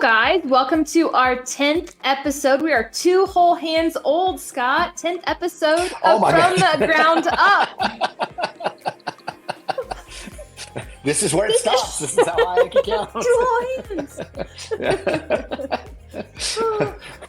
guys. Welcome to our 10th episode. We are 2 whole hands old, Scott. 10th episode of From the Ground Up. This is where it stops. This is how I can count. 2 whole hands.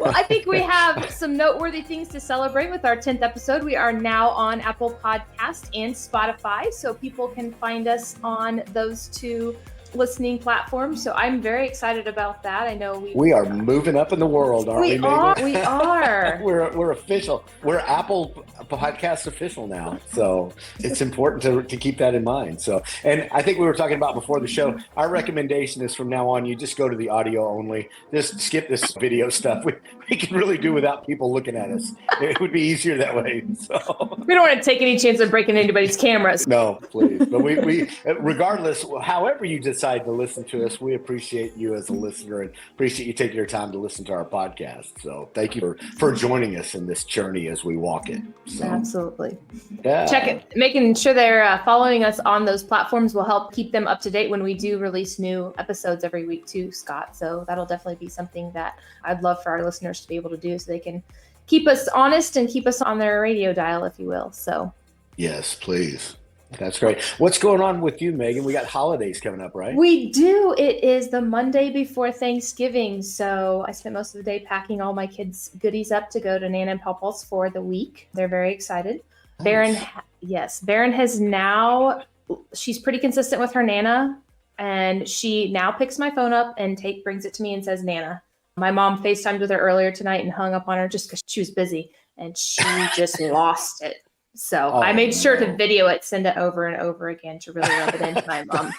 Well, I think we have some noteworthy things to celebrate with our 10th episode. We are now on Apple Podcast and Spotify, so people can find us on those 2 listening platforms. So I'm very excited about that. I know we are moving up in the world, aren't we? We are. We're official. We're Apple Podcast official now. So it's important to keep that in mind. So, and I think we were talking about before the show, our recommendation is from now on, you just go to the audio only. Just skip this video stuff. We can really do without people looking at us. It would be easier that way. So we don't want to take any chance of breaking anybody's cameras. No, please. But we regardless, however you decide to listen to us, we appreciate you as a listener and appreciate you taking your time to listen to our podcast. So thank you for joining us in this journey as we walk it. So, absolutely. Yeah. Check it. Making sure they're following us on those platforms will help keep them up to date when we do release new episodes every week too, Scott. So that'll definitely be something that I'd love for our listeners to be able to do so they can keep us honest and keep us on their radio dial, if you will. So yes, please. That's great. What's going on with you, Megan? We got holidays coming up, right? We do. It is the Monday before Thanksgiving. So I spent most of the day packing all my kids' goodies up to go to Nana and Pawpaw's for the week. They're very excited. Nice. Barron has now, she's pretty consistent with her Nana, and she now picks my phone up and brings it to me and says, Nana. My mom FaceTimed with her earlier tonight and hung up on her just because she was busy, and she just lost it. So I made sure to video it, send it over and over again to really rub it into my mom.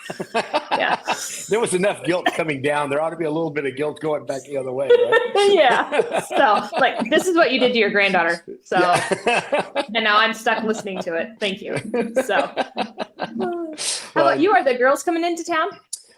Yeah. There was enough guilt coming down. There ought to be a little bit of guilt going back the other way, right? Yeah. So like, this is what you did to your granddaughter. So, and now I'm stuck listening to it. Thank you. So how about you? Are the girls coming into town?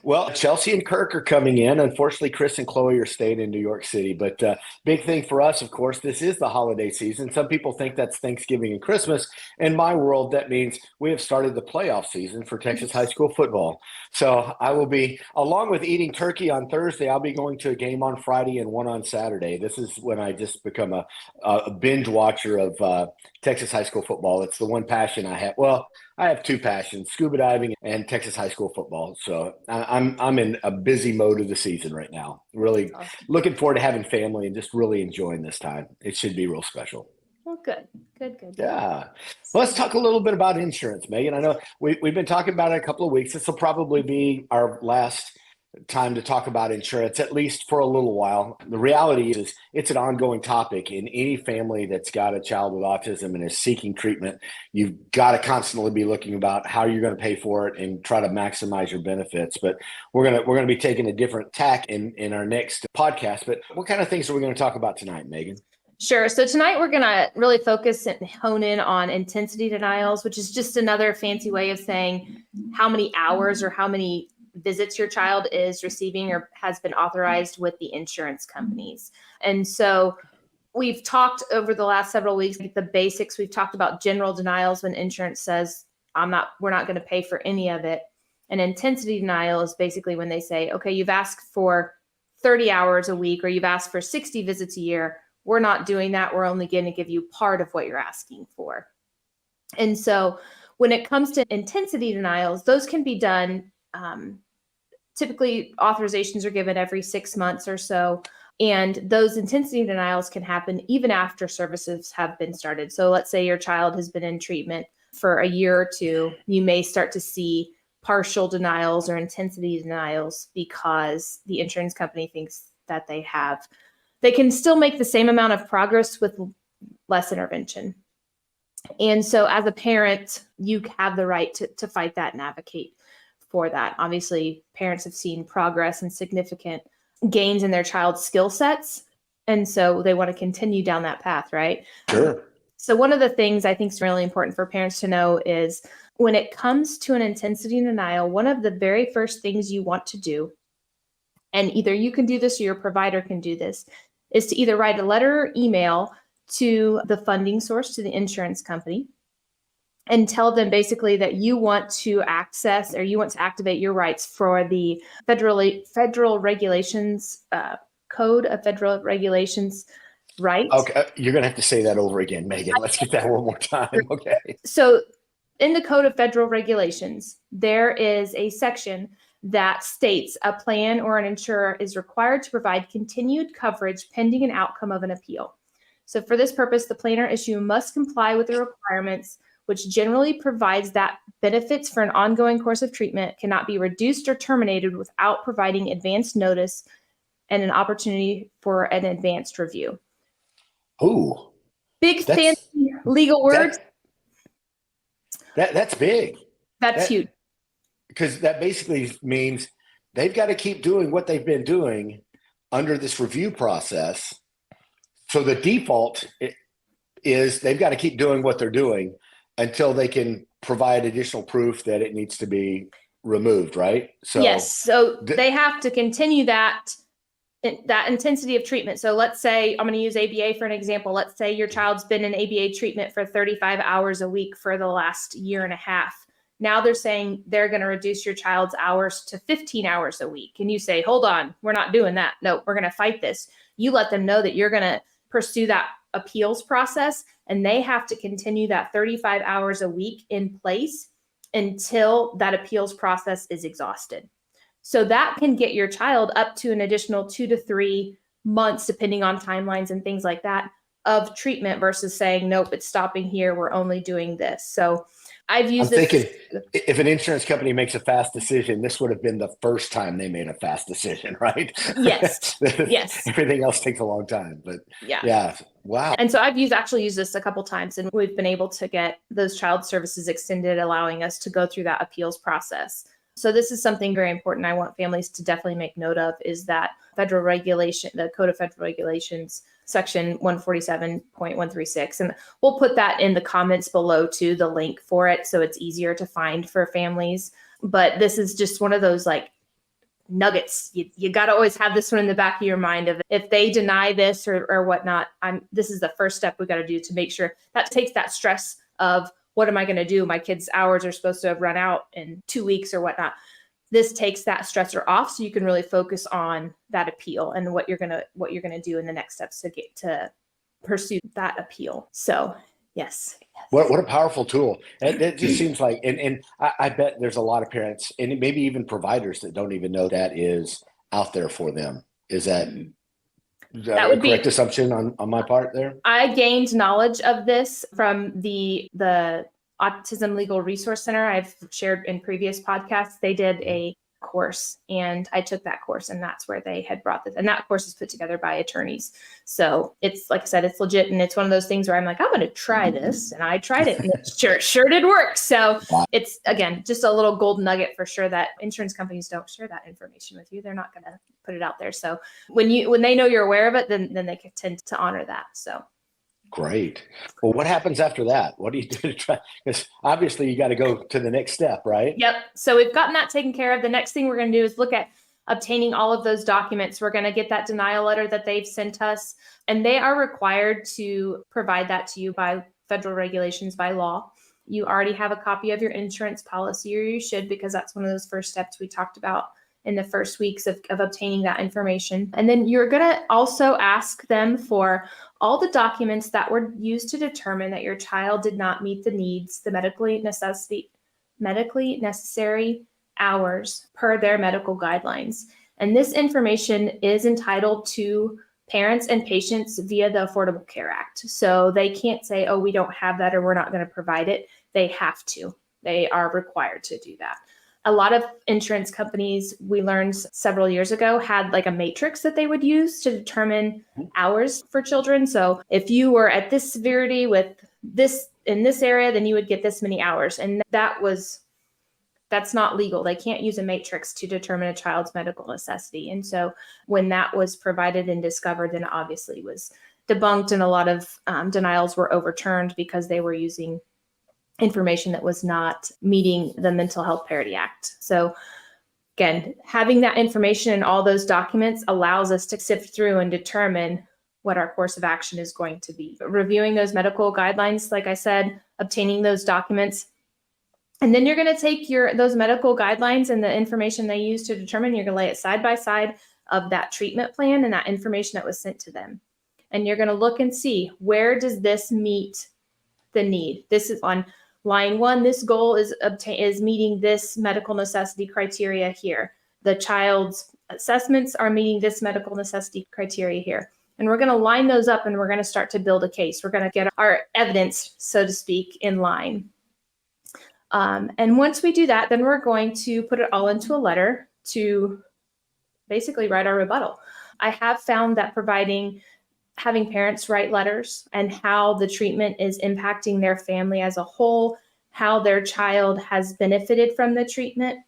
Well, Chelsea and Kirk are coming in. Unfortunately, Chris and Chloe are staying in New York City. But big thing for us, of course, this is the holiday season. Some people think that's Thanksgiving and Christmas. In my world, that means we have started the playoff season for Texas high school football. So I will be, along with eating turkey on Thursday, I'll be going to a game on Friday and one on Saturday. This is when I just become a binge watcher of Texas high school football. It's the one passion I have. Well, I have 2 passions, scuba diving and Texas high school football. So I'm in a busy mode of the season right now. Really looking forward to having family and just really enjoying this time. It should be real special. Well, good. Yeah. Well, let's talk a little bit about insurance, Megan. I know we've been talking about it a couple of weeks. This will probably be our last time to talk about insurance, at least for a little while. The reality is it's an ongoing topic in any family that's got a child with autism and is seeking treatment. You've got to constantly be looking about how you're going to pay for it and try to maximize your benefits. But we're going to be taking a different tack in our next podcast. But what kind of things are we going to talk about tonight, Megan? Sure. So tonight we're going to really focus and hone in on intensity denials, which is just another fancy way of saying how many hours or how many visits your child is receiving or has been authorized with the insurance companies. And so we've talked over the last several weeks, like the basics. We've talked about general denials when insurance says, we're not going to pay for any of it. And intensity denial is basically when they say, okay, you've asked for 30 hours a week, or you've asked for 60 visits a year. We're not doing that. We're only going to give you part of what you're asking for. And so when it comes to intensity denials, those can be done. Typically, authorizations are given every 6 months or so, and those intensity denials can happen even after services have been started. So let's say your child has been in treatment for a year or 2, you may start to see partial denials or intensity denials because the insurance company thinks that they can still make the same amount of progress with less intervention. And so as a parent, you have the right to fight that and advocate for that. Obviously, parents have seen progress and significant gains in their child's skill sets. And so they want to continue down that path, right? Sure. So one of the things I think is really important for parents to know is when it comes to an intensity denial, one of the very first things you want to do, and either you can do this or your provider can do this, is to either write a letter or email to the funding source, to the insurance company, and tell them basically that you want to access or you want to activate your rights for the federal regulations, code of federal regulations right. Okay, you're going to have to say that over again, Megan. Let's get that one more time. Okay. So in the code of federal regulations, there is a section that states a plan or an insurer is required to provide continued coverage pending an outcome of an appeal. So for this purpose, the plan or issue must comply with the requirements, which generally provides that benefits for an ongoing course of treatment cannot be reduced or terminated without providing advance notice and an opportunity for an advanced review. Ooh, Big fancy legal words. That's big. That's huge. Because that basically means they've got to keep doing what they've been doing under this review process. So the default is they've got to keep doing what they're doing until they can provide additional proof that it needs to be removed, right? So yes. So they have to continue that intensity of treatment. So let's say, I'm going to use ABA for an example. Let's say your child's been in ABA treatment for 35 hours a week for the last year and a half. Now they're saying they're going to reduce your child's hours to 15 hours a week. And you say, hold on, we're not doing that. No, we're going to fight this. You let them know that you're going to pursue that appeals process, and they have to continue that 35 hours a week in place until that appeals process is exhausted. So that can get your child up to an additional 2 to 3 months, depending on timelines and things like that, of treatment versus saying, nope, it's stopping here. We're only doing this. So I've used I'm thinking if an insurance company makes a fast decision, this would have been the first time they made a fast decision, right? Yes. Yes. Everything else takes a long time, but yeah. Wow. And so I've actually used this a couple times, and we've been able to get those child services extended, allowing us to go through that appeals process. So this is something very important I want families to definitely make note of, is that federal regulation, the Code of Federal Regulations, section 147.136. And we'll put that in the comments below too, the link for it, so it's easier to find for families. But this is just one of those like nuggets. You got to always have this one in the back of your mind of if they deny this or whatnot, this is the first step we got to do to make sure that takes that stress of what am I going to do? My kids' hours are supposed to have run out in 2 weeks or whatnot. This takes that stressor off, so you can really focus on that appeal and what you're gonna do in the next steps to get to pursue that appeal. So yes. What a powerful tool. It just seems like, and I bet there's a lot of parents and maybe even providers that don't even know that is out there for them. Is that would be a correct assumption on my part there? I gained knowledge of this from the Autism Legal Resource Center. I've shared in previous podcasts. They did a course, and I took that course, and that's where they had brought this. And that course is put together by attorneys. So it's, like I said, it's legit. And it's one of those things where I'm like, I'm going to try this. And I tried it, and it sure did work. So it's, again, just a little gold nugget for sure that insurance companies don't share that information with you. They're not going to put it out there. So when they know you're aware of it, then they can tend to honor that. So. Great. Well, what happens after that? What do you do to try? Because obviously you got to go to the next step, right? Yep. So we've gotten that taken care of. The next thing we're going to do is look at obtaining all of those documents. We're going to get that denial letter that they've sent us, and they are required to provide that to you by federal regulations, by law. You already have a copy of your insurance policy, or you should, because that's one of those first steps we talked about in the first weeks of obtaining that information. And then you're going to also ask them for all the documents that were used to determine that your child did not meet the needs, the medically necessary hours per their medical guidelines. And this information is entitled to parents and patients via the Affordable Care Act. So they can't say, oh, we don't have that or we're not going to provide it. They have to. They are required to do that. A lot of insurance companies, we learned several years ago, had like a matrix that they would use to determine hours for children. So if you were at this severity with this in this area, then you would get this many hours. And that's not legal. They can't use a matrix to determine a child's medical necessity. And so when that was provided and discovered, then it obviously was debunked, and a lot of denials were overturned because they were using information that was not meeting the Mental Health Parity Act. So again, having that information and all those documents allows us to sift through and determine what our course of action is going to be. But reviewing those medical guidelines, like I said, obtaining those documents. And then you're going to take those medical guidelines and the information they use to determine, you're going to lay it side by side of that treatment plan and that information that was sent to them. And you're going to look and see, where does this meet the need? This is on line 1. This goal is meeting this medical necessity criteria here. The child's assessments are meeting this medical necessity criteria here. And we're going to line those up and we're going to start to build a case. We're going to get our evidence, so to speak, in line. And once we do that, then we're going to put it all into a letter to basically write our rebuttal. I have found that having parents write letters and how the treatment is impacting their family as a whole, how their child has benefited from the treatment,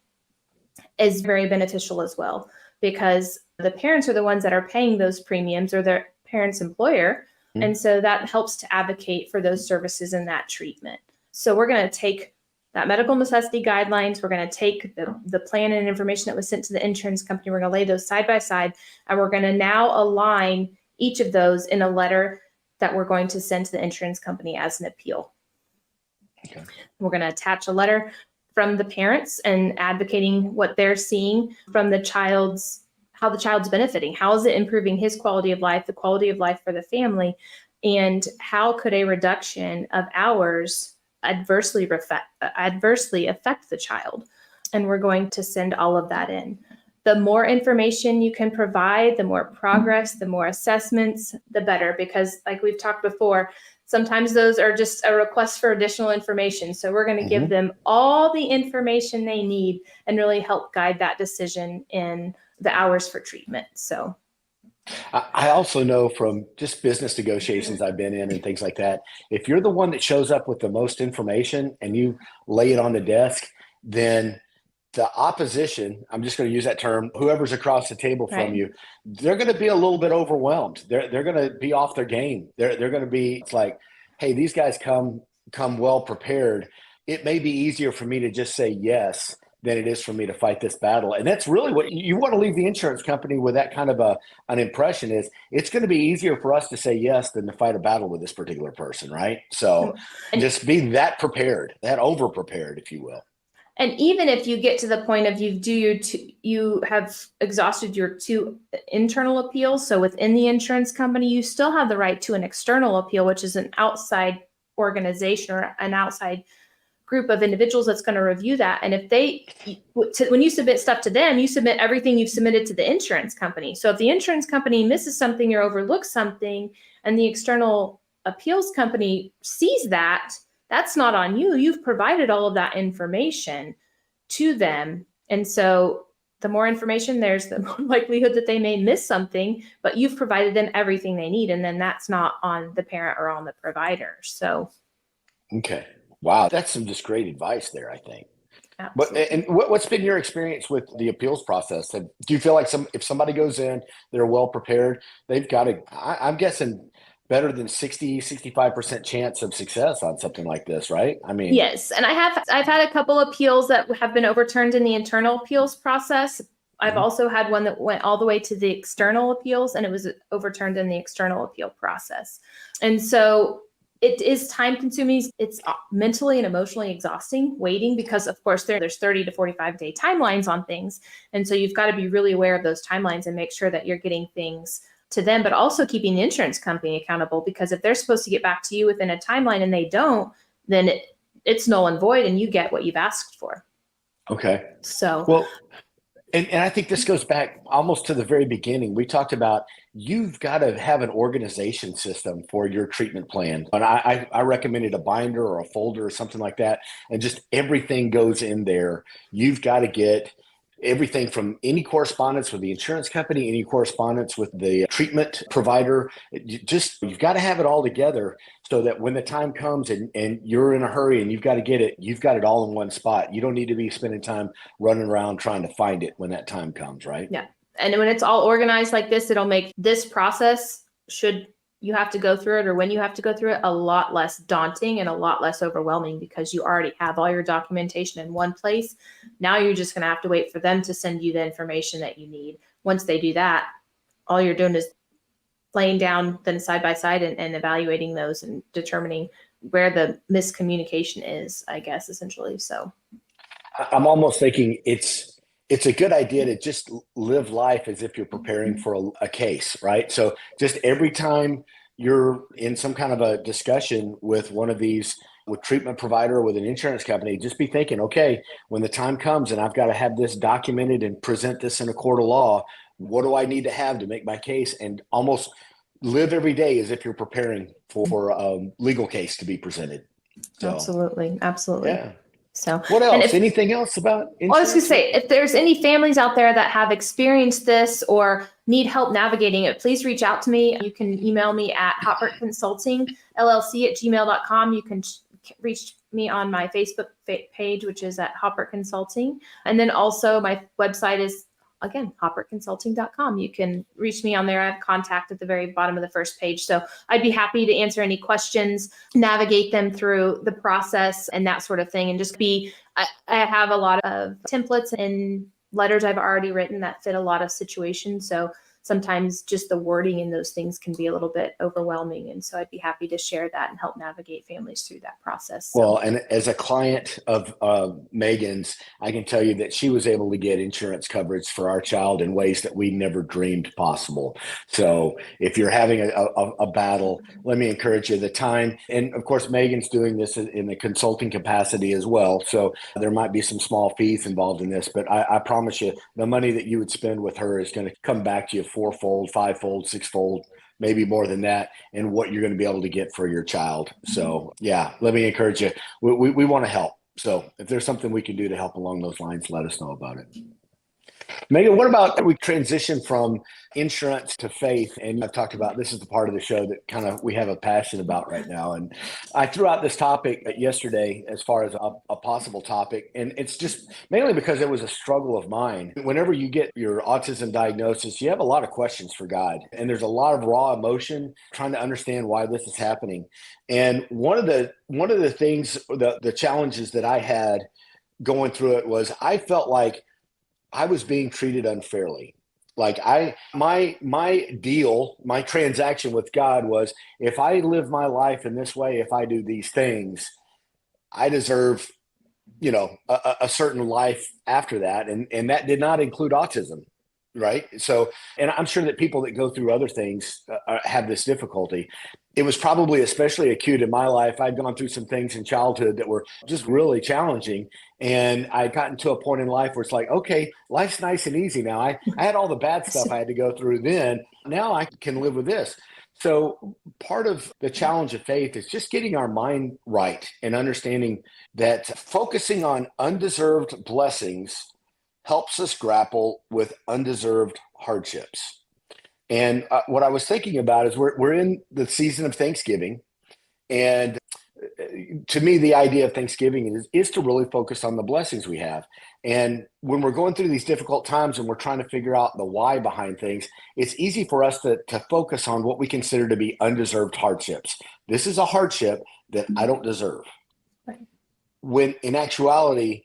is very beneficial as well, because the parents are the ones that are paying those premiums, or their parents' employer. Mm-hmm. And so that helps to advocate for those services and that treatment. So we're going to take that medical necessity guidelines, we're going to take the plan and information that was sent to the insurance company, we're going to lay those side by side, and we're going to now align each of those in a letter that we're going to send to the insurance company as an appeal. Okay. We're going to attach a letter from the parents and advocating what they're seeing from how the child's benefiting. How is it improving his quality of life, the quality of life for the family, and how could a reduction of hours adversely affect the child? And we're going to send all of that in. The more information you can provide, the more progress, the more assessments, the better, because like we've talked before, sometimes those are just a request for additional information. So we're going to give them all the information they need and really help guide that decision in the hours for treatment. So I also know from just business negotiations I've been in and things like that, if you're the one that shows up with the most information and you lay it on the desk, then the opposition, I'm just going to use that term, whoever's across the table from you, they're going to be a little bit overwhelmed. They're going to be off their game. They're going to be, it's like, hey, these guys come well prepared. It may be easier for me to just say yes than it is for me to fight this battle. And that's really what you want to leave the insurance company with, that kind of an impression is, it's going to be easier for us to say yes than to fight a battle with this particular person, right? So just be that prepared, that over prepared, if you will. And even if you get to the point of you have exhausted your 2 internal appeals, so within the insurance company, you still have the right to an external appeal, which is an outside organization or an outside group of individuals that's going to review that. And if when you submit stuff to them, you submit everything you've submitted to the insurance company. So if the insurance company misses something or overlooks something and the external appeals company sees that, that's not on you. You've provided all of that information to them. And so the more information there's, the more likelihood that they may miss something, but you've provided them everything they need. And then that's not on the parent or on the provider. So. Okay. Wow. That's some just great advice there, I think. Absolutely. And what's been your experience with the appeals process? Do you feel like if somebody goes in, they're well prepared, they've got I'm guessing better than 65% chance of success on something like this, right? I mean, yes. And I've had a couple appeals that have been overturned in the internal appeals process. I've also had one that went all the way to the external appeals and it was overturned in the external appeal process. And so it is time consuming. It's mentally and emotionally exhausting waiting because of course there's 30 to 45 day timelines on things. And so you've got to be really aware of those timelines and make sure that you're getting things to them, but also keeping the insurance company accountable, because if they're supposed to get back to you within a timeline and they don't, then it's null and void and you get what you've asked for. Okay. So, well, and I think this goes back almost to the very beginning. We talked about you've got to have an organization system for your treatment plan. And I recommended a binder or a folder or something like that. And just everything goes in there. You've got to get everything from any correspondence with the insurance company, any correspondence with the treatment provider. You've got to have it all together so that when the time comes and you're in a hurry and you've got to get it, you've got it all in one spot. You don't need to be spending time running around trying to find it when that time comes, right? Yeah. And when it's all organized like this, it'll make this process, should you have to go through it or when you have to go through it, a lot less daunting and a lot less overwhelming because you already have all your documentation in one place. Now you're just going to have to wait for them to send you the information that you need. Once they do that, all you're doing is laying down then side by side and evaluating those and determining where the miscommunication is, I guess, essentially. So I'm almost thinking it's a good idea to just live life as if you're preparing for a case, right? So just every time you're in some kind of a discussion with one of these, with treatment provider or with an insurance company, just be thinking, okay, when the time comes and I've got to have this documented and present this in a court of law, what do I need to have to make my case? And almost live every day as if you're preparing for a legal case to be presented. So, absolutely. yeah. So, What and else? if Anything else about insurance? well, I was going to say, if there's any families out there that have experienced this or need help navigating it, please reach out to me. You can email me at hoppertconsultingllc@gmail.com. You can reach me on my Facebook page, which is at Hopper Consulting. And then also my website is, again, hoppertconsulting.com. You can reach me on there. I have contact at the very bottom of the first page. So I'd be happy to answer any questions, navigate them through the process and that sort of thing. And just I have a lot of templates and letters I've already written that fit a lot of situations. So sometimes just the wording in those things can be a little bit overwhelming. And so I'd be happy to share that and help navigate families through that process. So. Well, and as a client of Megan's, I can tell you that she was able to get insurance coverage for our child in ways that we never dreamed possible. So if you're having a battle, let me encourage you the time. And of course, Megan's doing this in the consulting capacity as well. So there might be some small fees involved in this, but I promise you the money that you would spend with her is going to come back to you fourfold, fivefold, sixfold, maybe more than that, and what you're going to be able to get for your child. So yeah, let me encourage you. We want to help. So if there's something we can do to help along those lines, let us know about it. Megan, what about we transition from insurance to faith? And I've talked about this is the part of the show that kind of we have a passion about right now. And I threw out this topic yesterday as far as a possible topic. And it's just mainly because it was a struggle of mine. Whenever you get your autism diagnosis, you have a lot of questions for God. And there's a lot of raw emotion trying to understand why this is happening. And one of the things, the challenges that I had going through it was I felt like I was being treated unfairly. Like my deal, my transaction with God was if I live my life in this way, if I do these things, I deserve, a certain life after that. And that did not include autism. Right. So, and I'm sure that people that go through other things have this difficulty. It was probably especially acute in my life. I'd gone through some things in childhood that were just really challenging. And I'd gotten to a point in life where it's like, okay, life's nice and easy now. I had all the bad stuff I had to go through then. Now I can live with this. So part of the challenge of faith is just getting our mind right and understanding that focusing on undeserved blessings helps us grapple with undeserved hardships. And what I was thinking about is we're in the season of Thanksgiving. And to me, the idea of Thanksgiving is to really focus on the blessings we have. And when we're going through these difficult times and we're trying to figure out the why behind things, it's easy for us to focus on what we consider to be undeserved hardships. This is a hardship that I don't deserve. Right. When in actuality,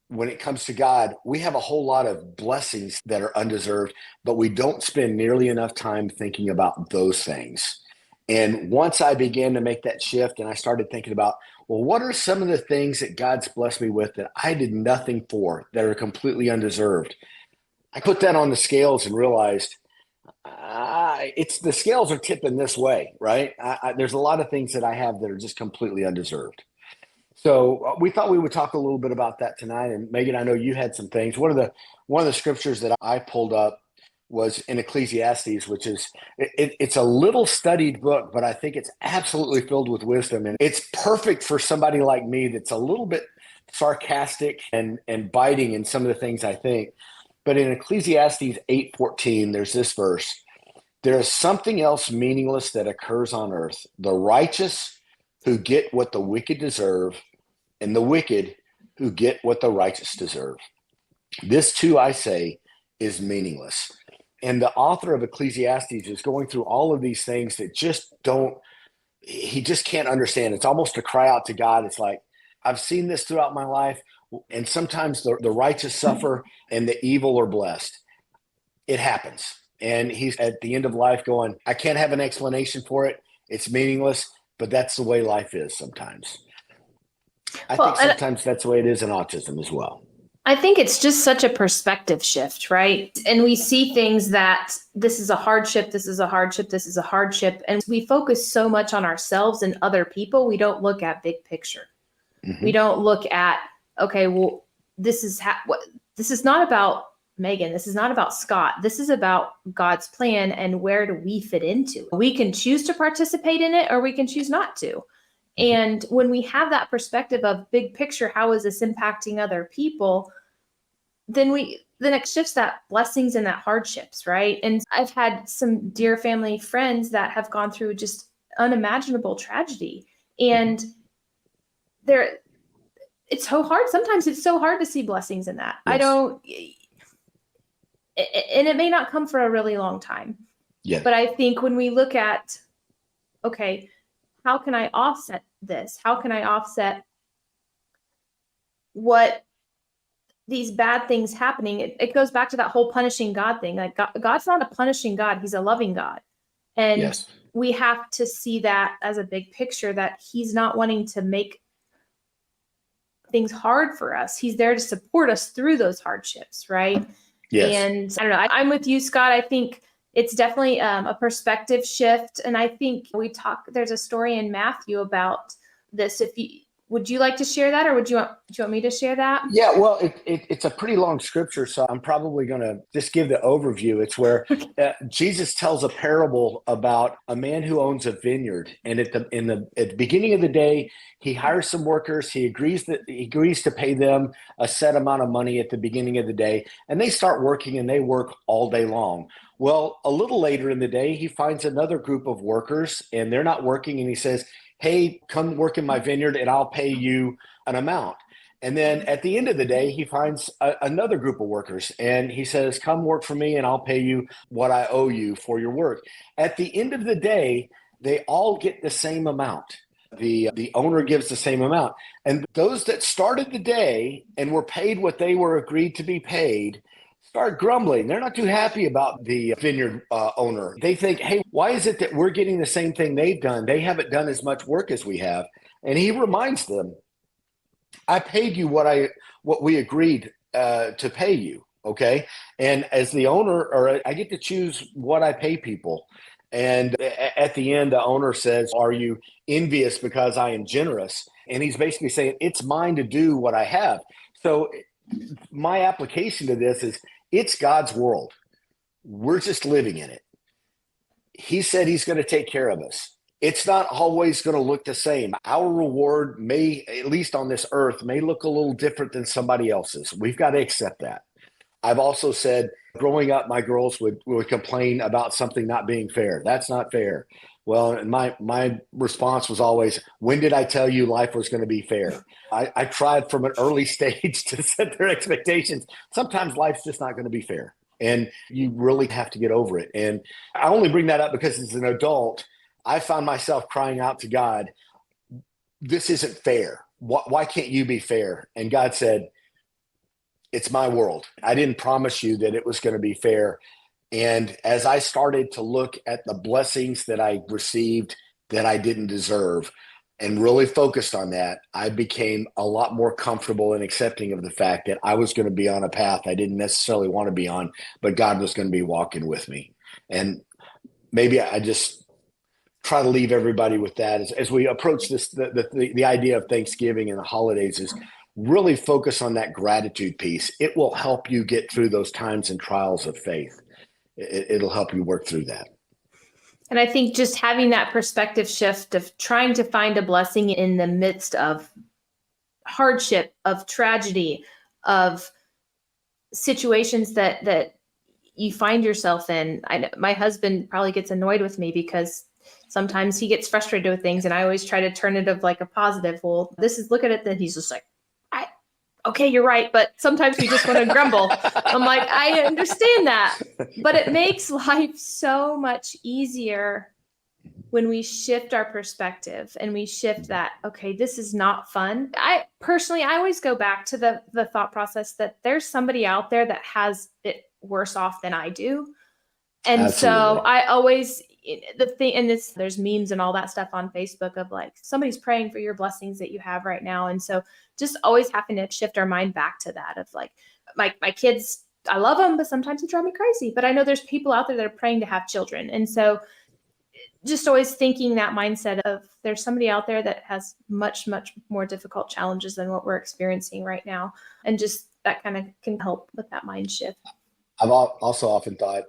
when it comes to God, we have a whole lot of blessings that are undeserved, but we don't spend nearly enough time thinking about those things. And once I began to make that shift and I started thinking about, well, what are some of the things that God's blessed me with that I did nothing for, that are completely undeserved? I put that on the scales and realized it's the scales are tipping this way, right? There's a lot of things that I have that are just completely undeserved. So we thought we would talk a little bit about that tonight. And Megan, I know you had some things. One of the scriptures that I pulled up was in Ecclesiastes, which is it's a little studied book, but I think it's absolutely filled with wisdom, and it's perfect for somebody like me that's a little bit sarcastic and biting in some of the things I think. But in Ecclesiastes 8:14, there's this verse: "There is something else meaningless that occurs on earth: the righteous who get what the wicked deserve, and the wicked who get what the righteous deserve. This too, I say, is meaningless." And the author of Ecclesiastes is going through all of these things that he just can't understand. It's almost a cry out to God. It's like, I've seen this throughout my life, and sometimes the righteous suffer and the evil are blessed. It happens. And he's at the end of life going, I can't have an explanation for it. It's meaningless, but that's the way life is sometimes. I Well, think and sometimes that's the way it is in autism as well. I think it's just such a perspective shift, right? And we see things that this is a hardship, this is a hardship, this is a hardship. And we focus so much on ourselves and other people, we don't look at big picture. We don't look at, okay, well, this is this is not about Megan. This is not about Scott. This is about God's plan and where do we fit into. We can choose to participate in it or we can choose not to. And when we have that perspective of big picture, how is this impacting other people? Then it shifts that blessings and that hardships, right? And I've had some dear family friends that have gone through just unimaginable tragedy. And it's so hard. Sometimes it's so hard to see blessings in that. Yes. And it may not come for a really long time. Yeah. But I think when we look at, okay, how can I offset this? How can I offset what these bad things happening? It goes back to that whole punishing God thing. Like God's not a punishing God. He's a loving God. And yes. We have to see that as a big picture, that he's not wanting to make things hard for us. He's there to support us through those hardships, right? Yes. And I don't know, I'm with you, Scott. I think it's definitely a perspective shift. And I think there's a story in Matthew about this. Would you like to share that, or do you want me to share that? Yeah, well, it's a pretty long scripture, so I'm probably going to just give the overview. It's where Jesus tells a parable about a man who owns a vineyard, and at the beginning of the day, he hires some workers. He agrees to pay them a set amount of money at the beginning of the day, and they start working, and they work all day long. Well, a little later in the day, he finds another group of workers, and they're not working, and he says, hey, come work in my vineyard and I'll pay you an amount. And then at the end of the day, he finds another group of workers and he says, come work for me and I'll pay you what I owe you for your work. At the end of the day, they all get the same amount. The owner gives the same amount. And those that started the day and were paid what they were agreed to be paid start grumbling. They're not too happy about the vineyard owner. They think, hey, why is it that we're getting the same thing they've done? They haven't done as much work as we have. And he reminds them, I paid you what we agreed to pay you. Okay. And as the owner, I get to choose what I pay people. And at the end, the owner says, are you envious because I am generous? And he's basically saying, it's mine to do what I have. So my application to this is, it's God's world. We're just living in it. He said he's going to take care of us. It's not always going to look the same. Our reward may, at least on this earth, may look a little different than somebody else's. We've got to accept that. I've also said, growing up, my girls would complain about something not being fair. That's not fair. Well, my response was always, when did I tell you life was going to be fair? I tried from an early stage to set their expectations. Sometimes life's just not going to be fair, and you really have to get over it. And I only bring that up because as an adult, I found myself crying out to God, this isn't fair. Why can't you be fair? And God said, it's my world. I didn't promise you that it was going to be fair. And as I started to look at the blessings that I received that I didn't deserve and really focused on that, I became a lot more comfortable and accepting of the fact that I was going to be on a path I didn't necessarily want to be on, but God was going to be walking with me. And maybe I just try to leave everybody with that as we approach this, the idea of Thanksgiving and the holidays is really focus on that gratitude piece. It will help you get through those times and trials of faith. It'll help you work through that. And I think just having that perspective shift of trying to find a blessing in the midst of hardship, of tragedy, of situations that you find yourself in. My husband probably gets annoyed with me because sometimes he gets frustrated with things and I always try to turn it of like a positive. Well, look at it. Then he's just like, okay, you're right. But sometimes we just want to grumble. I'm like, I understand that, but it makes life so much easier when we shift our perspective and we shift that, okay, this is not fun. I always go back to the thought process that there's somebody out there that has it worse off than I do. And so Absolutely. I always, the thing, and there's memes and all that stuff on Facebook of like, somebody's praying for your blessings that you have right now. And so just always having to shift our mind back to that of like, my kids, I love them, but sometimes they drive me crazy. But I know there's people out there that are praying to have children. And so just always thinking that mindset of there's somebody out there that has much, much more difficult challenges than what we're experiencing right now. And just that kind of can help with that mind shift. I've also often thought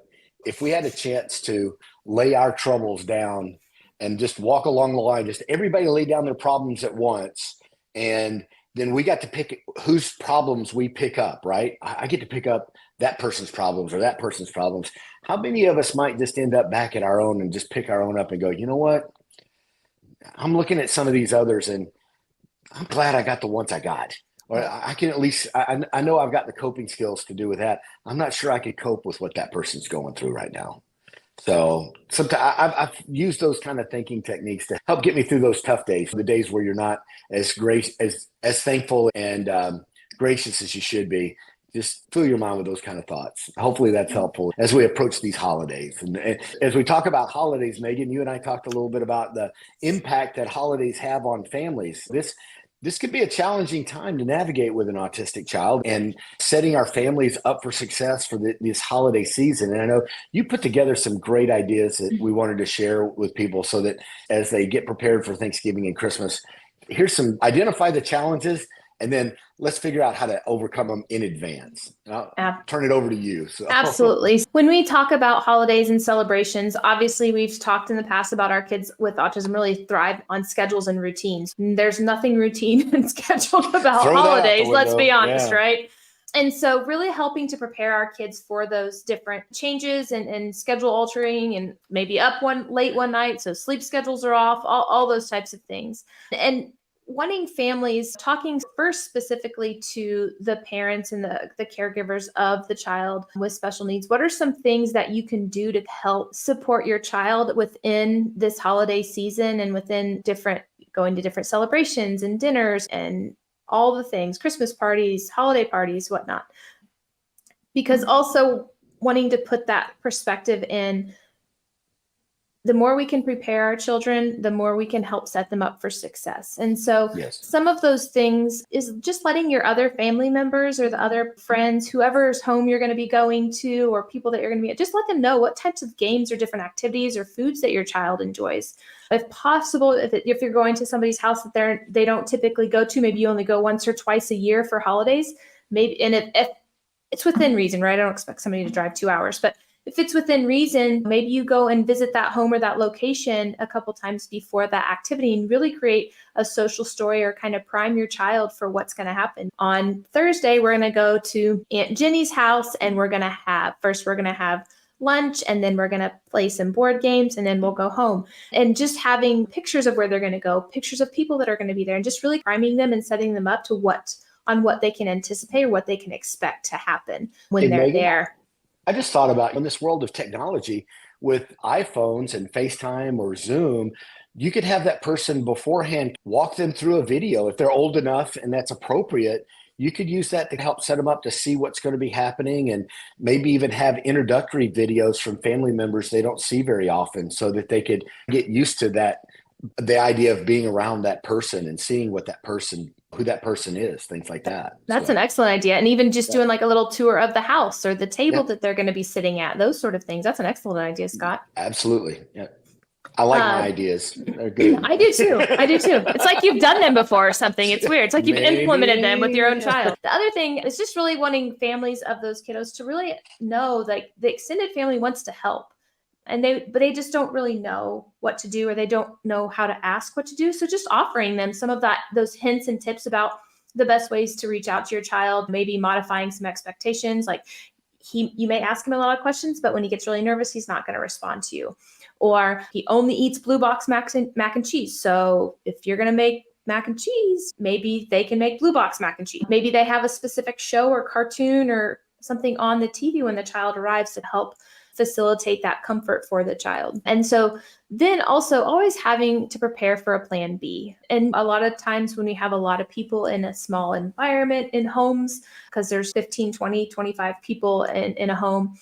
if we had a chance to lay our troubles down and just walk along the line, just everybody lay down their problems at once, and then we got to pick whose problems we pick up, right? I get to pick up that person's problems or that person's problems. How many of us might just end up back at our own and just pick our own up and go, you know what? I'm looking at some of these others and I'm glad I got the ones I got. Or I can at least, I know I've got the coping skills to do with that. I'm not sure I could cope with what that person's going through right now. So sometimes I've used those kind of thinking techniques to help get me through those tough days, the days where you're not as as thankful and gracious as you should be. Just fill your mind with those kind of thoughts. Hopefully that's helpful as we approach these holidays. And as we talk about holidays, Megan, you and I talked a little bit about the impact that holidays have on families. This could be a challenging time to navigate with an autistic child and setting our families up for success for this holiday season. And I know you put together some great ideas that we wanted to share with people so that as they get prepared for Thanksgiving and Christmas, here's some identify the challenges and then let's figure out how to overcome them in advance. I'll turn it over to you. So. Absolutely. When we talk about holidays and celebrations, obviously we've talked in the past about our kids with autism really thrive on schedules and routines. There's nothing routine and scheduled about holidays, let's be honest, right? And so really helping to prepare our kids for those different changes and schedule altering and maybe up late one night. So sleep schedules are off, all those types of things. And wanting families, talking first specifically to the parents and the caregivers of the child with special needs. What are some things that you can do to help support your child within this holiday season and within going to different celebrations and dinners and all the things, Christmas parties, holiday parties, whatnot? Because also wanting to put that perspective in, the more we can prepare our children, the more we can help set them up for success. And so some of those things is just letting your other family members or the other friends, whoever's home you're going to be going to, or people that you're going to be, just let them know what types of games or different activities or foods that your child enjoys. If possible, if you're going to somebody's house that they don't typically go to, maybe you only go once or twice a year for holidays, maybe, and if it's within reason, right? I don't expect somebody to drive 2 hours, but if it's within reason, maybe you go and visit that home or that location a couple times before that activity and really create a social story or kind of prime your child for what's going to happen. On Thursday, we're going to go to Aunt Jenny's house and we're going to have lunch and then we're going to play some board games and then we'll go home. And just having pictures of where they're going to go, pictures of people that are going to be there, and just really priming them and setting them up to what they can anticipate or what they can expect to happen when they're there. I just thought about in this world of technology with iPhones and FaceTime or Zoom, you could have that person beforehand walk them through a video. If they're old enough and that's appropriate, you could use that to help set them up to see what's going to be happening and maybe even have introductory videos from family members they don't see very often so that they could get used to the idea of being around that person and seeing who that person is, things like that. That's an excellent idea. And even just doing like a little tour of the house or the table that they're going to be sitting at, those sort of things. That's an excellent idea, Scott. Absolutely. Yeah. I like my ideas. They're good. I do too. It's like you've done them before or something. It's weird. It's like you've implemented them with your own child. The other thing is just really wanting families of those kiddos to really know that the extended family wants to help. But they just don't really know what to do, or they don't know how to ask what to do. So just offering them some of those hints and tips about the best ways to reach out to your child, maybe modifying some expectations. Like you may ask him a lot of questions, but when he gets really nervous, he's not going to respond to you. Or he only eats blue box mac and cheese. So if you're going to make mac and cheese, maybe they can make blue box mac and cheese. Maybe they have a specific show or cartoon or something on the TV when the child arrives to help facilitate that comfort for the child. And so then also always having to prepare for a plan B. And a lot of times when we have a lot of people in a small environment in homes, because there's 15, 20, 25 people in a home,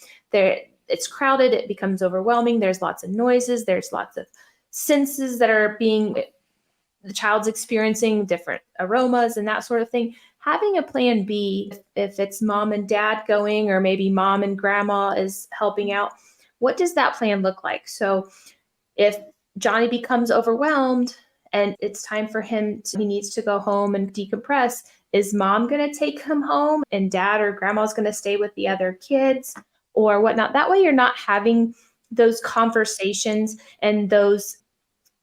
it's crowded, it becomes overwhelming. There's lots of noises. There's lots of senses that are the child's experiencing different aromas and that sort of thing. Having a plan B, if it's mom and dad going, or maybe mom and grandma is helping out, what does that plan look like? So if Johnny becomes overwhelmed and it's time for he needs to go home and decompress, is mom going to take him home and dad or grandma's going to stay with the other kids or whatnot? That way you're not having those conversations and those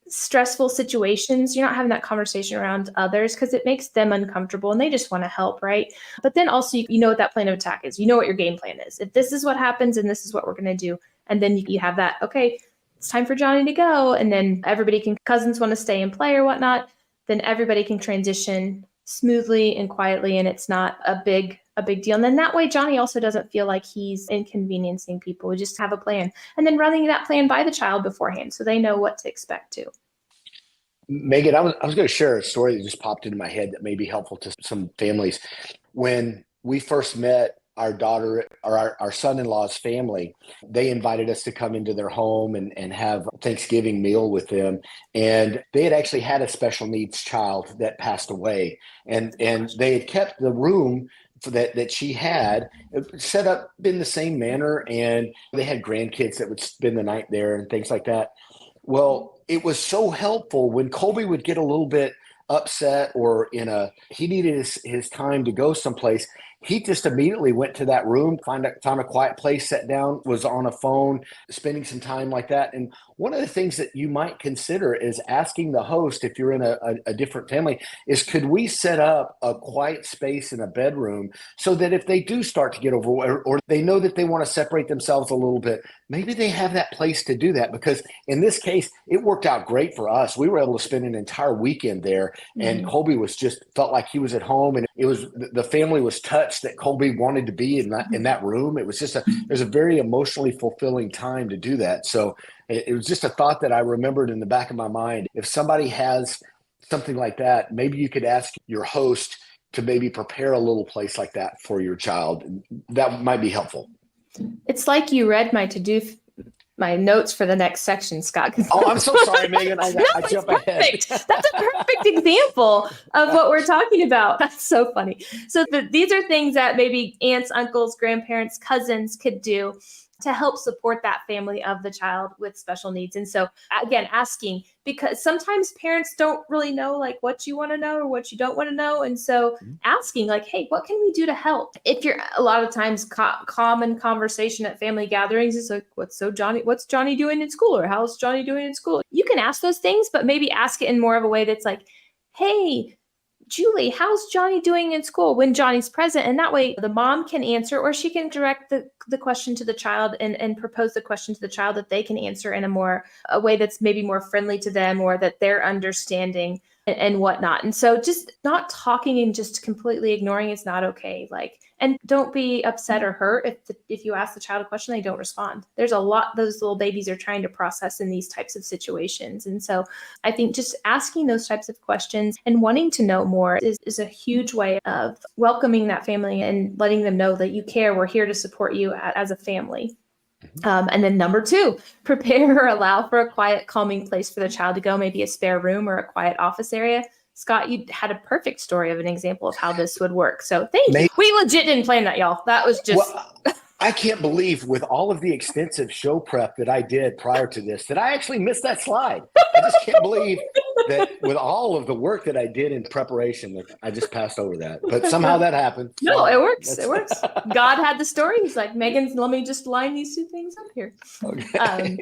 stressful situations. You're not having that conversation around others because it makes them uncomfortable and they just want to help, right? But then also, you know what that plan of attack is. You know what your game plan is. If this is what happens and this is what we're going to do, and then you have that, okay, it's time for Johnny to go, and then cousins want to stay and play or whatnot, then everybody can transition smoothly and quietly, and it's not a big deal. And then that way Johnny also doesn't feel like he's inconveniencing people. We just have a plan, and then running that plan by the child beforehand so they know what to expect too. Megan, I was going to share a story that just popped into my head that may be helpful to some families. When we first met our daughter or our son-in-law's family, they invited us to come into their home and have a Thanksgiving meal with them. And they had actually had a special needs child that passed away. And they had kept the room that she had set up in the same manner. And they had grandkids that would spend the night there and things like that. Well, it was so helpful when Colby would get a little bit upset or he needed his time to go someplace. He just immediately went to that room, found a quiet place, sat down, was on a phone, spending some time like that. And one of the things that you might consider is asking the host, if you're in a different family, is could we set up a quiet space in a bedroom so that if they do start to get overwhelmed or they know that they want to separate themselves a little bit, maybe they have that place to do that. Because in this case, it worked out great for us. We were able to spend an entire weekend there, and Colby felt like he was at home, and the family was touched that Colby wanted to be in that room. It was there's a very emotionally fulfilling time to do that. So it was just a thought that I remembered in the back of my mind. If somebody has something like that, maybe you could ask your host to maybe prepare a little place like that for your child. That might be helpful. It's like you read my notes for the next section, Scott. Oh, I'm so sorry, Megan. I jumped ahead. That's a perfect example of what we're talking about. That's so funny. So these are things that maybe aunts, uncles, grandparents, cousins could do to help support that family of the child with special needs. And so again, asking, because sometimes parents don't really know like what you want to know or what you don't want to know. And so asking like, hey, what can we do to help? If you're a lot of times common conversation at family gatherings is like, what's Johnny doing in school? Or how's Johnny doing in school? You can ask those things, but maybe ask it in more of a way that's like, hey, Julie, how's Johnny doing in school when Johnny's present? And that way the mom can answer, or she can direct the question to the child and propose the question to the child that they can answer in a way that's maybe more friendly to them or that they're understanding and whatnot. And so just not talking and just completely ignoring is not okay. And don't be upset or hurt if you ask the child a question, they don't respond. There's a lot those little babies are trying to process in these types of situations. And so I think just asking those types of questions and wanting to know more is a huge way of welcoming that family and letting them know that you care. We're here to support you as a family. And then number 2, prepare or allow for a quiet, calming place for the child to go, maybe a spare room or a quiet office area. Scott, you had a perfect story of an example of how this would work. So thank you. We legit didn't plan that, y'all. That was just... Well, I can't believe with all of the extensive show prep that I did prior to this, that I actually missed that slide. I just can't believe that with all of the work that I did in preparation, that I just passed over that. But somehow that happened. No, it works. It works. God had the story. He's like, Megan, let me just line these 2 things up here. Okay.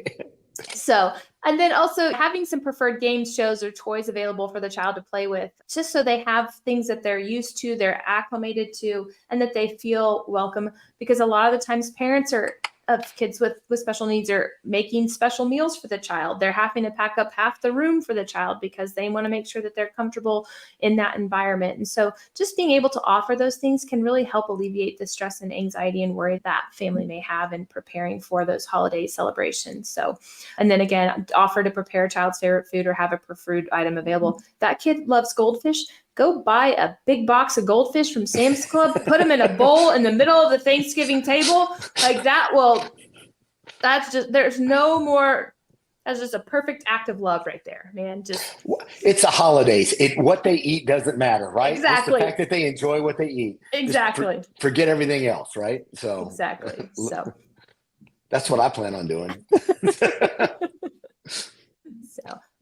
And then also having some preferred games, shows, or toys available for the child to play with, just so they have things that they're used to, they're acclimated to, and that they feel welcome. Because a lot of the times parents of kids with special needs are making special meals for the child. They're having to pack up half the room for the child because they want to make sure that they're comfortable in that environment. And so just being able to offer those things can really help alleviate the stress and anxiety and worry that family may have in preparing for those holiday celebrations. So, and then again, offer to prepare a child's favorite food or have a preferred item available. That kid loves goldfish. Go buy a big box of goldfish from Sam's Club, put them in a bowl in the middle of the Thanksgiving table. Like that will there's no more. That's just a perfect act of love right there, man. It's the holidays. What they eat doesn't matter, right? Exactly. It's the fact that they enjoy what they eat. Exactly. Forget everything else, right? So exactly. So that's what I plan on doing.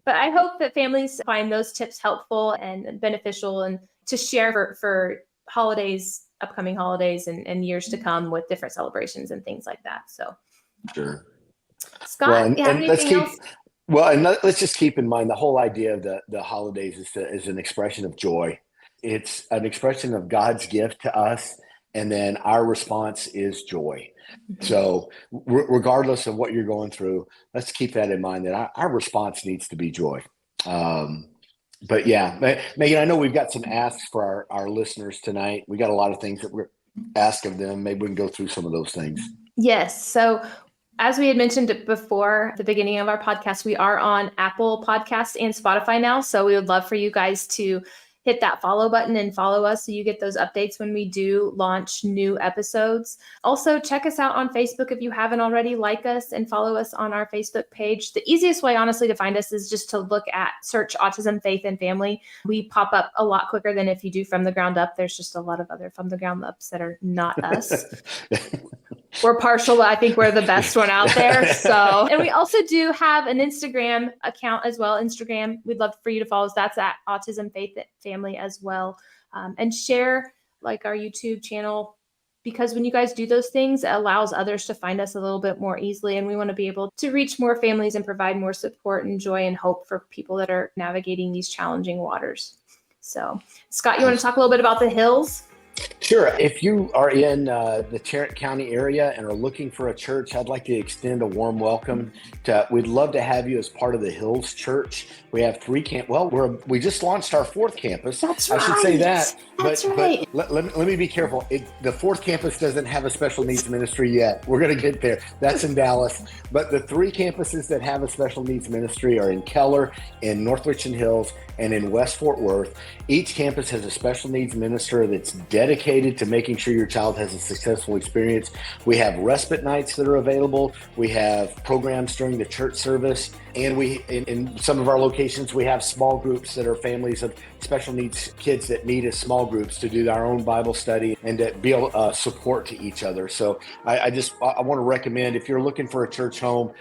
But I hope that families find those tips helpful and beneficial, and to share for holidays, upcoming holidays, and years to come with different celebrations and things like that. So, sure. Scott, Well, you have anything else? Well, and let's just keep in mind the whole idea of the holidays is an expression of joy. It's an expression of God's gift to us, and then our response is joy. Mm-hmm. So regardless of what you're going through, let's keep that in mind, that our response needs to be joy. But yeah, Megan, I know we've got some asks for our listeners tonight. We got a lot of things that we're asked of them. Maybe we can go through some of those things. Yes. So as we had mentioned before the beginning of our podcast, we are on Apple Podcasts and Spotify now. So we would love for you guys to hit that follow button and follow us so you get those updates when we do launch new episodes. Also, check us out on Facebook if you haven't already. Like us and follow us on our Facebook page. The easiest way, honestly, to find us is just to search Autism, Faith, and Family. We pop up a lot quicker than if you do From the Ground Up. There's just a lot of other From the Ground Ups that are not us. We're partial, but I think we're the best one out there. So, and we also do have an Instagram account as well. Instagram, we'd love for you to follow us. That's at Autism, Faith, Family as well. And share like our YouTube channel, because when you guys do those things, it allows others to find us a little bit more easily. And we want to be able to reach more families and provide more support and joy and hope for people that are navigating these challenging waters. So, Scott, you want to talk a little bit about the Hills? Sure. If you are in the Tarrant County area and are looking for a church, I'd like to extend a warm welcome. We'd love to have you as part of the Hills Church. We have 3 we just launched our 4th campus. That's right. I should say that. That's right. But let me be careful. The 4th campus doesn't have a special needs ministry yet. We're going to get there. That's in Dallas. But the 3 campuses that have a special needs ministry are in Keller, in North Richland Hills, and in West Fort Worth. Each campus has a special needs minister that's dedicated to making sure your child has a successful experience. We have respite nights that are available. We have programs during the church service. And in some of our locations, we have small groups that are families of special needs kids that meet as small groups to do our own Bible study and to be able to support to each other. So I want to recommend, if you're looking for a church home,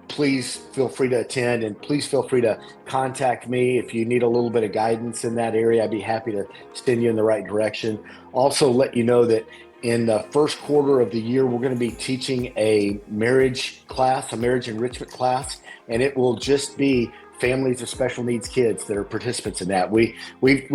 please feel free to attend, and please feel free to contact me if you need a little bit of guidance in that area. I'd be happy to send you in the right direction. Also, let you know that in the first quarter of the year, we're going to be teaching a marriage enrichment class, and it will just be families of special needs kids that are participants in that. We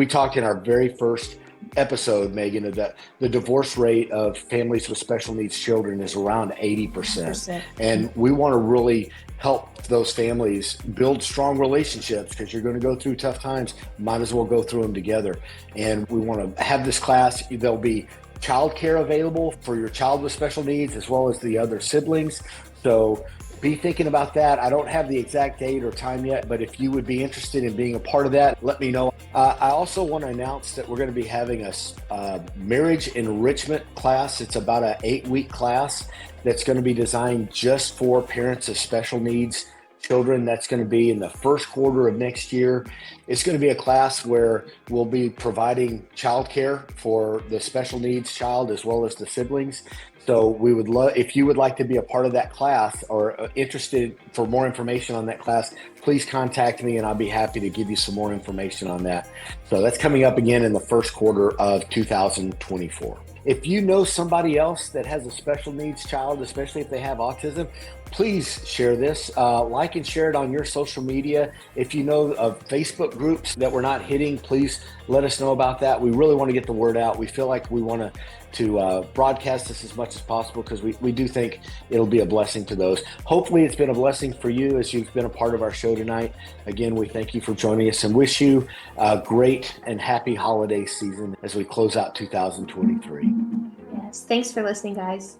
talked in our very first episode, Megan, that the divorce rate of families with special needs children is around 80%. And we want to really help those families build strong relationships, because you're going to go through tough times. Might as well go through them together. And we want to have this class. There'll be childcare available for your child with special needs as well as the other siblings. So be thinking about that. I don't have the exact date or time yet, but if you would be interested in being a part of that, let me know. I also want to announce that we're going to be having a marriage enrichment class. It's about an 8-week class that's going to be designed just for parents of special needs children. That's going to be in the first quarter of next year. It's going to be a class where we'll be providing childcare for the special needs child as well as the siblings. So we would love, if you would like to be a part of that class or interested for more information on that class, please contact me and I'll be happy to give you some more information on that. So that's coming up again in the first quarter of 2024. If you know somebody else that has a special needs child, especially if they have autism, please share this, like and share it on your social media. If you know of Facebook groups that we're not hitting, please let us know about that. We really want to get the word out. We feel like we want to broadcast this as much as possible because we do think it'll be a blessing to those. Hopefully it's been a blessing for you as you've been a part of our show tonight. Again, we thank you for joining us and wish you a great and happy holiday season as we close out 2023. Yes, thanks for listening, guys.